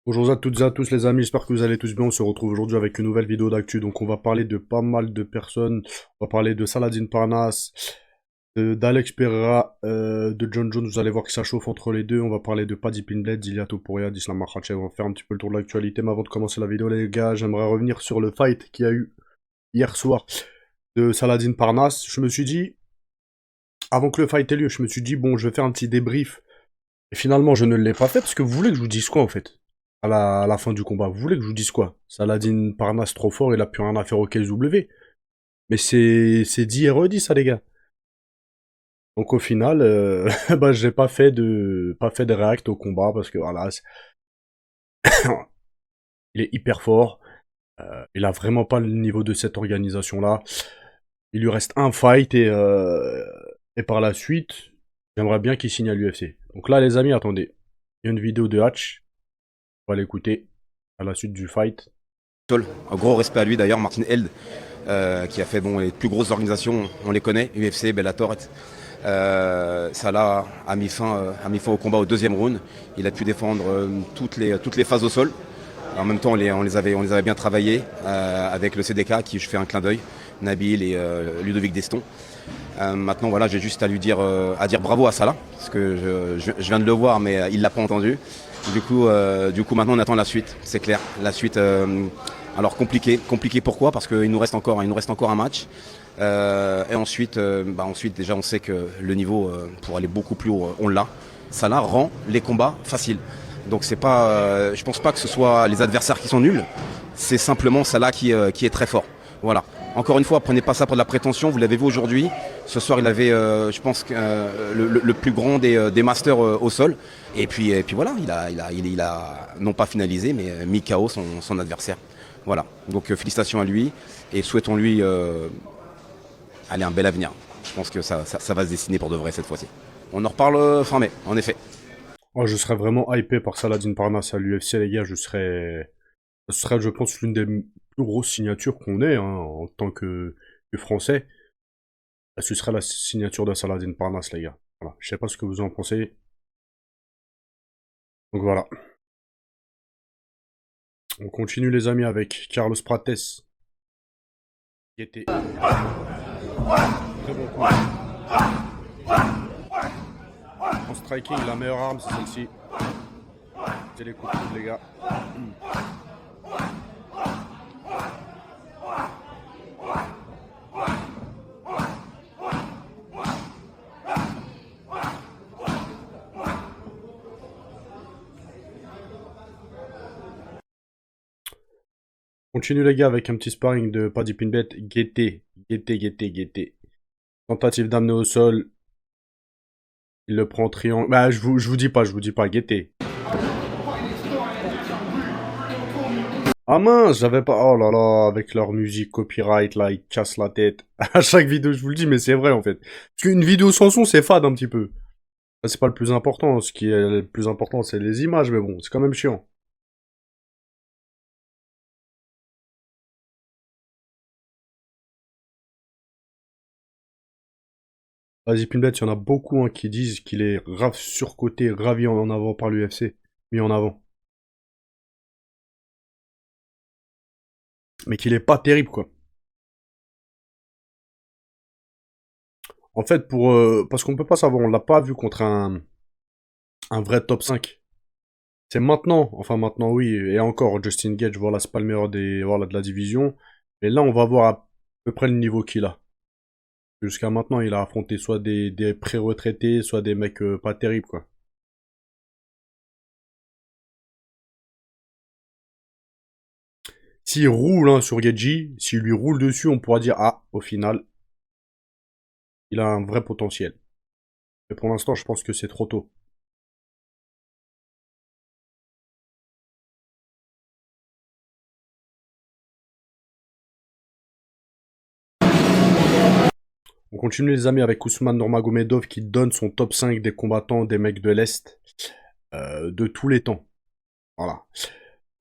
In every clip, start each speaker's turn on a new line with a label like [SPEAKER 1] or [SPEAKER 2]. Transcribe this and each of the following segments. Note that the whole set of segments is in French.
[SPEAKER 1] Bonjour à toutes et à tous les amis, j'espère que vous allez tous bien. On se retrouve aujourd'hui avec une nouvelle vidéo d'actu. Donc on va parler de pas mal de personnes. On va parler de Saladin Parnasse, d'Alex Pereira, de John Jones. Vous allez voir que ça chauffe entre les deux. On va parler de Paddy Pimblett, d'Ilia Topuria, d'Islam Makhachev. On va faire un petit peu le tour de l'actualité. Mais avant de commencer la vidéo les gars, j'aimerais revenir sur le fight qu'il y a eu hier soir de Saladin Parnasse. Je me suis dit, avant que le fight ait lieu, je me suis dit bon, je vais faire un petit débrief. Et finalement je ne l'ai pas fait parce que vous voulez que je vous dise quoi en fait à la fin du combat. Vous voulez que je vous dise quoi? Saladin Parnasse trop fort, il a plus rien à faire au KSW. Mais c'est dit et redit ça les gars. Donc au final, bah j'ai pas fait de react au combat parce que voilà, il est hyper fort. Il a vraiment pas le niveau de cette organisation là. Il lui reste un fight et par la suite, j'aimerais bien qu'il signe à l'UFC. Donc là les amis, attendez, il y a une vidéo de Hatch. On va l'écouter à la suite du fight.
[SPEAKER 2] Un gros respect à lui d'ailleurs, Martin Held, qui a fait les plus grosses organisations, on les connaît, UFC, Bellator. Salah a mis fin au combat au deuxième round. Il a pu défendre toutes les phases au sol. En même temps, on les avait bien travaillés avec le CDK, à qui je fais un clin d'œil, Nabil et Ludovic Deston. Maintenant, voilà, j'ai juste à dire bravo à Salah, parce que je viens de le voir, mais il l'a pas entendu. Du coup, maintenant, on attend la suite, c'est clair. La suite, alors compliqué pourquoi? Parce qu'il nous reste encore un match. Et ensuite, déjà, on sait que le niveau pour aller beaucoup plus haut, on l'a. Salah rend les combats faciles. Donc c'est pas, je pense pas que ce soit les adversaires qui sont nuls. C'est simplement Salah qui est très fort. Voilà. Encore une fois, prenez pas ça pour de la prétention. Vous l'avez vu aujourd'hui. Ce soir, il avait, je pense, le plus grand des masters au sol. Et puis voilà, il a non pas finalisé, mais mis KO son adversaire. Voilà. Donc félicitations à lui et souhaitons-lui un bel avenir. Je pense que ça va se dessiner pour de vrai cette fois-ci. On en reparle fin mai, en effet.
[SPEAKER 1] Oh, je serais vraiment hypé par Saladin Parnasse à l'UFC les gars, ce serait je pense l'une des plus grosses signatures qu'on ait hein, en tant que français. Ce serait la signature de Saladin Parnasse les gars. Voilà. Je sais pas ce que vous en pensez. Donc voilà. On continue les amis avec Carlos Prates. Qui était très bon coup. En striking, la meilleure arme c'est celle-ci. C'est les coups de coude, les gars. Continue les gars avec un petit sparring de Paddy Pimblett. Guetté. Tentative d'amener au sol. Il le prend en triangle. Bah je vous dis pas, guettez. Ah mince, j'avais pas. Oh là là, avec leur musique copyright là, ils cassent la tête. À chaque vidéo, je vous le dis, mais c'est vrai en fait. Parce qu'une vidéo sans son, c'est fade un petit peu. Ça, c'est pas le plus important. Ce qui est le plus important, c'est les images, mais bon, c'est quand même chiant. Vas-y, Pinbet, il y en a beaucoup hein, qui disent qu'il est grave surcoté, ravi en avant par l'UFC. Mis en avant. Mais qu'il est pas terrible, quoi. En fait, parce qu'on peut pas savoir, on l'a pas vu contre un vrai top 5. C'est maintenant, enfin maintenant oui, et encore Justin Gage, voilà, c'est pas le meilleur voilà, de la division. Mais là, on va voir à peu près le niveau qu'il a. Jusqu'à maintenant, il a affronté soit des pré-retraités, soit des mecs pas terribles, quoi. S'il roule hein, sur Geji, s'il lui roule dessus, on pourra dire, ah, au final, il a un vrai potentiel. Mais pour l'instant, je pense que c'est trop tôt. On continue les amis avec Ousmane Nurmagomedov qui donne son top 5 des combattants des mecs de l'Est de tous les temps. Voilà.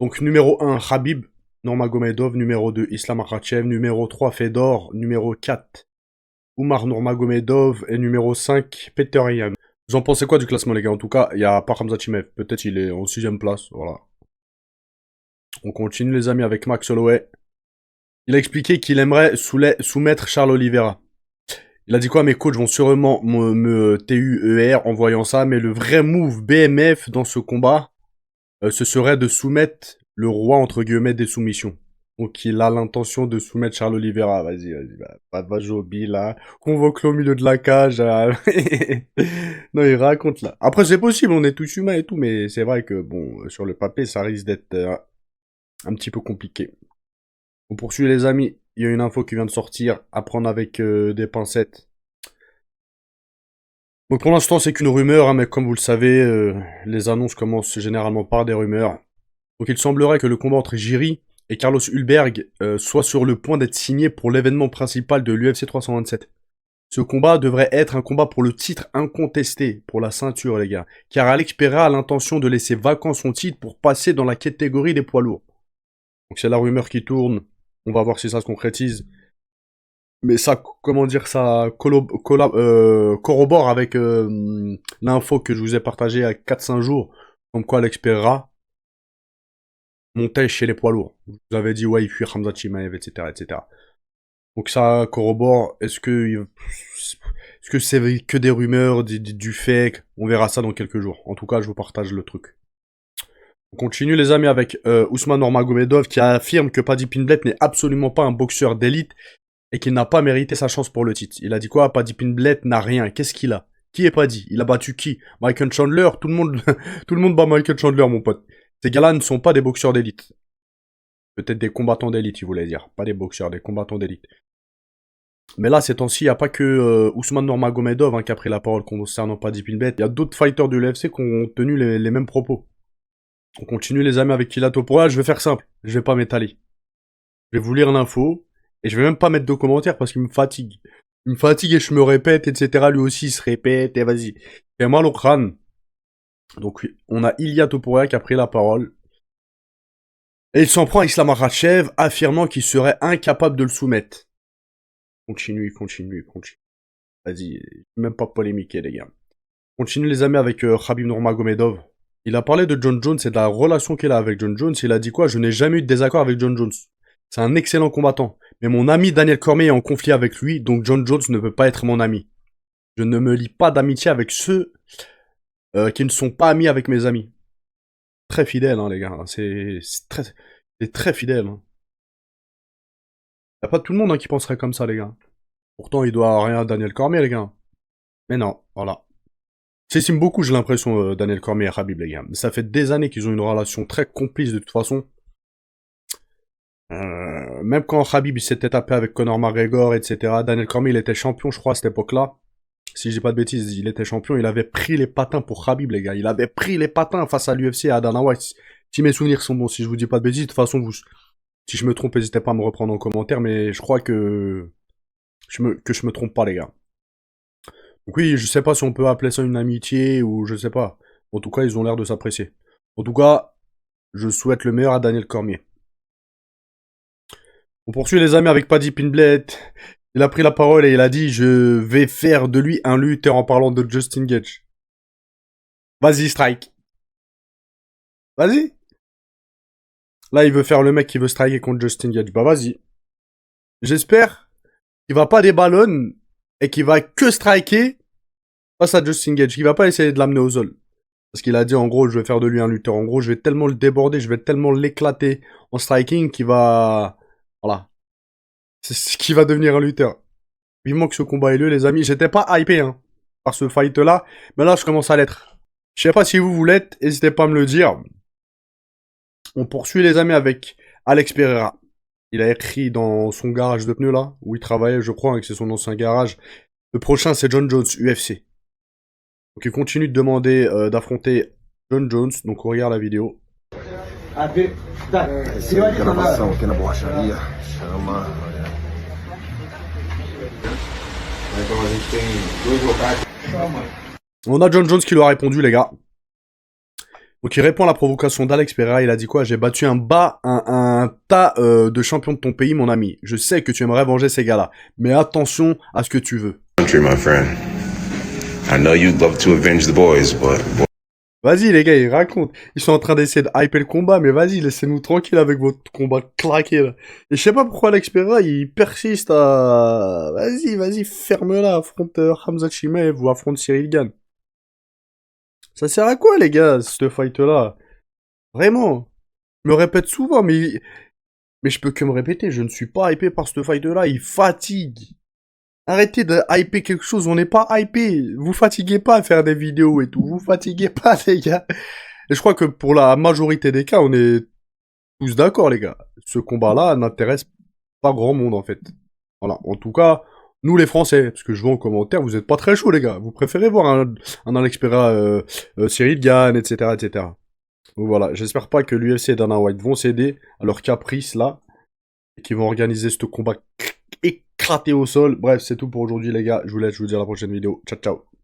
[SPEAKER 1] Donc numéro 1, Khabib Nurmagomedov, numéro 2, Islam Makhachev, numéro 3, Fedor, numéro 4, Oumar Nurmagomedov et numéro 5, Peter Yan. Vous en pensez quoi du classement les gars? En tout cas, il y a pas Hamza Chimev. Peut-être il est en 6ème place, voilà. On continue les amis avec Max Holloway. Il a expliqué qu'il aimerait soumettre Charles Oliveira. Il a dit quoi? Mes coachs vont sûrement me TUER en voyant ça, mais le vrai move BMF dans ce combat, ce serait de soumettre le roi entre guillemets des soumissions. Donc il a l'intention de soumettre Charles Oliveira. Vas-y, va Joby là. Convoque-le au milieu de la cage. Non, il raconte là. Après c'est possible, on est tous humains et tout, mais c'est vrai que bon, sur le papier, ça risque d'être un petit peu compliqué. On poursuit les amis. Il y a une info qui vient de sortir. À prendre avec des pincettes. Donc pour l'instant c'est qu'une rumeur, hein, mais comme vous le savez, les annonces commencent généralement par des rumeurs. Donc il semblerait que le combat entre Jiri et Carlos Hulberg soit sur le point d'être signé pour l'événement principal de l'UFC 327. Ce combat devrait être un combat pour le titre incontesté, pour la ceinture les gars, car Alex Pereira a l'intention de laisser vacant son titre pour passer dans la catégorie des poids lourds. Donc c'est la rumeur qui tourne, on va voir si ça se concrétise. Mais ça, comment dire, ça corrobore avec l'info que je vous ai partagée à 4-5 jours, comme quoi Alex Pereira montait chez les poids lourds. Vous avez dit, ouais, il fuit Khamzat Chimaev, etc., etc. Donc ça corrobore, est-ce que c'est que des rumeurs, du fake? On verra ça dans quelques jours. En tout cas, je vous partage le truc. On continue les amis avec Ousmane Nurmagomedov qui affirme que Paddy Pimblett n'est absolument pas un boxeur d'élite et qu'il n'a pas mérité sa chance pour le titre. Il a dit quoi? Paddy Pimblett n'a rien. Qu'est-ce qu'il a? Qui est Paddy? Il a battu qui? Michael Chandler? Tout le monde bat Michael Chandler, mon pote. Ces gars-là ne sont pas des boxeurs d'élite. Peut-être des combattants d'élite, il voulait dire. Pas des boxeurs, des combattants d'élite. Mais là, ces temps-ci, il n'y a pas que Ousmane Nurmagomedov qui a pris la parole concernant Paddy Pimblett. Il y a d'autres fighters de l'UFC qui ont tenu les mêmes propos. On continue les amis avec Ilia Topuria. Je vais faire simple. Je vais pas m'étaler. Je vais vous lire l'info. Et je vais même pas mettre de commentaires parce qu'il me fatigue. Il me fatigue et je me répète, etc. Lui aussi, il se répète. Et vas-y. Fais mal au crâne. Donc, oui, on a Ilia Topuria qui a pris la parole. Et il s'en prend à Islam Makhachev, affirmant qu'il serait incapable de le soumettre. Continue. Vas-y, même pas polémiquer, les gars. Continue les amis avec Khabib Nurmagomedov. Il a parlé de John Jones et de la relation qu'il a avec John Jones. Il a dit quoi? Je n'ai jamais eu de désaccord avec John Jones. C'est un excellent combattant. Mais mon ami Daniel Cormier est en conflit avec lui, donc John Jones ne peut pas être mon ami. Je ne me lie pas d'amitié avec ceux qui ne sont pas amis avec mes amis. Très fidèle, hein, les gars. C'est très fidèle. Hein. Y a pas tout le monde qui penserait comme ça, les gars. Pourtant, il doit rien à Daniel Cormier, les gars. Mais non, voilà. S'estime beaucoup, j'ai l'impression, Daniel Cormier et Khabib, les gars. Mais ça fait des années qu'ils ont une relation très complice, de toute façon. Même quand Khabib s'était tapé avec Conor McGregor, etc. Daniel Cormier, il était champion, je crois, à cette époque-là. Si je dis pas de bêtises, il était champion. Il avait pris les patins pour Khabib, les gars. Il avait pris les patins face à l'UFC et à Dana White. Si mes souvenirs sont bons, si je vous dis pas de bêtises, de toute façon, si je me trompe, n'hésitez pas à me reprendre en commentaire, mais je crois que je me trompe pas, les gars. Donc oui, je sais pas si on peut appeler ça une amitié ou je sais pas. En tout cas, ils ont l'air de s'apprécier. En tout cas, je souhaite le meilleur à Daniel Cormier. On poursuit les amis avec Paddy Pimblett. Il a pris la parole et il a dit « Je vais faire de lui un lutteur » en parlant de Justin Gage. Vas-y, strike. Vas-y. Là, il veut faire le mec qui veut striker contre Justin Gage. Bah vas-y. J'espère qu'il va pas déballonner et qu'il va que striker face à Justin Gage. Qu'il va pas essayer de l'amener au sol. Parce qu'il a dit en gros, je vais faire de lui un lutteur. En gros, je vais tellement le déborder, je vais tellement l'éclater en striking qu'il va... Voilà. C'est ce qui va devenir un lutteur. Vivement que ce combat ait lieu, les amis. J'étais pas hypé par ce fight-là. Mais là, je commence à l'être. Je sais pas si vous l'êtes. N'hésitez pas à me le dire. On poursuit les amis avec Alex Pereira. Il a écrit dans son garage de pneus là, où il travaillait, je crois, que c'est son ancien garage. Le prochain, c'est John Jones, UFC. Donc il continue de demander d'affronter John Jones. Donc on regarde la vidéo. On a John Jones qui lui a répondu, les gars. Donc il répond à la provocation d'Alex Pereira. Il a dit quoi? J'ai battu un tas de champions de ton pays, mon ami. Je sais que tu aimerais venger ces gars-là. Mais attention à ce que tu veux.
[SPEAKER 3] Country, my friend. I know you'd love to avenge the boys, but...
[SPEAKER 1] Vas-y, les gars, ils racontent. Ils sont en train d'essayer de hyper le combat, mais vas-y, laissez-nous tranquille avec votre combat claqué, là. Et je sais pas pourquoi Alex Pereira, il persiste à... Vas-y, ferme-la, affronte Hamza Chimaev ou affronte Cyril Gane. Ça sert à quoi, les gars, ce fight-là? Vraiment. Je me répète souvent, mais je peux que me répéter, je ne suis pas hypé par ce fight-là, il fatigue. Arrêtez de hyper quelque chose, on n'est pas hypé. Vous fatiguez pas à faire des vidéos et tout, vous fatiguez pas, les gars. Et je crois que pour la majorité des cas, on est tous d'accord, les gars. Ce combat-là n'intéresse pas grand monde, en fait. Voilà. En tout cas, nous, les Français, parce que je vois en commentaire, vous êtes pas très chaud, les gars. Vous préférez voir un Alex Pereira, Cyril Gane, etc., etc. Donc voilà. J'espère pas que l'UFC et Dana White vont céder à leur caprice, là, et qu'ils vont organiser ce combat éclaté au sol. Bref, c'est tout pour aujourd'hui, les gars. Je vous laisse, je vous dis à la prochaine vidéo. Ciao, ciao.